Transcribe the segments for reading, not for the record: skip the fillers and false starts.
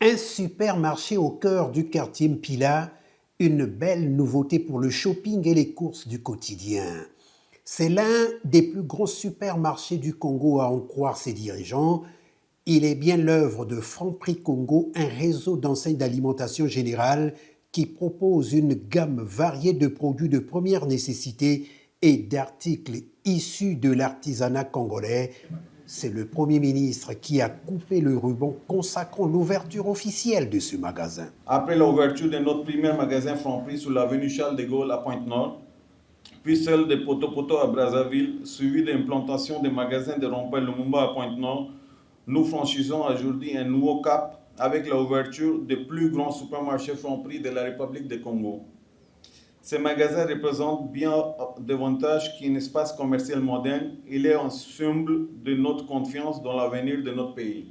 Un supermarché au cœur du quartier Mpila, une belle nouveauté pour le shopping et les courses du quotidien. C'est l'un des plus gros supermarchés du Congo à en croire ses dirigeants. Il est bien l'œuvre de Franprix Congo, un réseau d'enseignes d'alimentation générale qui propose une gamme variée de produits de première nécessité et d'articles issus de l'artisanat congolais. C'est le Premier ministre qui a coupé le ruban consacrant l'ouverture officielle de ce magasin. Après l'ouverture de notre premier magasin Franprix sur l'avenue Charles de Gaulle à Pointe-Nord, puis celle de Poto à Brazzaville, suivie de l'implantation des magasins de Rond-Point Lumumba à Pointe-Nord, nous franchissons aujourd'hui un nouveau cap avec l'ouverture des plus grands supermarchés Franprix de la République du Congo. Ces magasins représentent bien davantage qu'un espace commercial moderne. Il est un symbole de notre confiance dans l'avenir de notre pays.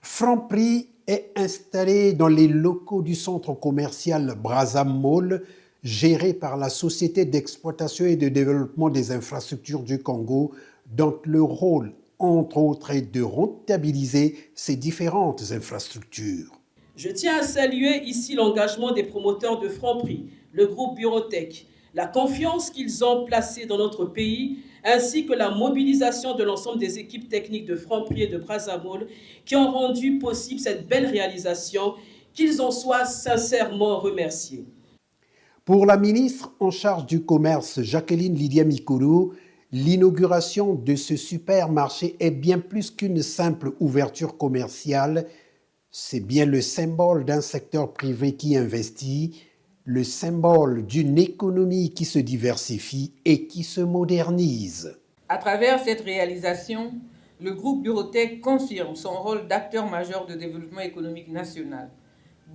Franprix est installé dans les locaux du centre commercial Brazza Mall, géré par la Société d'exploitation et de développement des infrastructures du Congo, dont le rôle, entre autres, est de rentabiliser ces différentes infrastructures. Je tiens à saluer ici l'engagement des promoteurs de Franprix, le groupe Bureautech, la confiance qu'ils ont placée dans notre pays, ainsi que la mobilisation de l'ensemble des équipes techniques de Franprix et de Brazza Mall qui ont rendu possible cette belle réalisation, qu'ils en soient sincèrement remerciés. Pour la ministre en charge du commerce, Jacqueline Lydia Mikolo, l'inauguration de ce supermarché est bien plus qu'une simple ouverture commerciale. C'est bien le symbole d'un secteur privé qui investit, le symbole d'une économie qui se diversifie et qui se modernise. À travers cette réalisation, le groupe Bureautech confirme son rôle d'acteur majeur de développement économique national.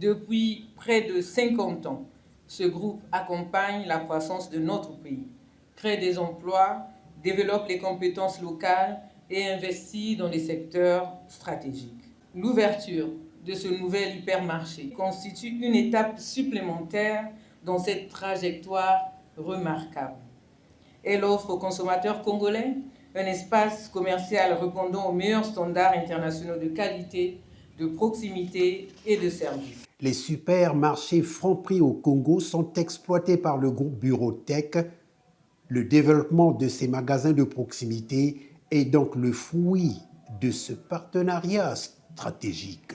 Depuis près de 50 ans, ce groupe accompagne la croissance de notre pays, crée des emplois, développe les compétences locales et investit dans les secteurs stratégiques. L'ouverture de ce nouvel hypermarché constitue une étape supplémentaire dans cette trajectoire remarquable. Elle offre aux consommateurs congolais un espace commercial répondant aux meilleurs standards internationaux de qualité, de proximité et de service. Les supermarchés Franprix au Congo sont exploités par le groupe Bureautech. Le développement de ces magasins de proximité est donc le fruit de ce partenariat stratégique.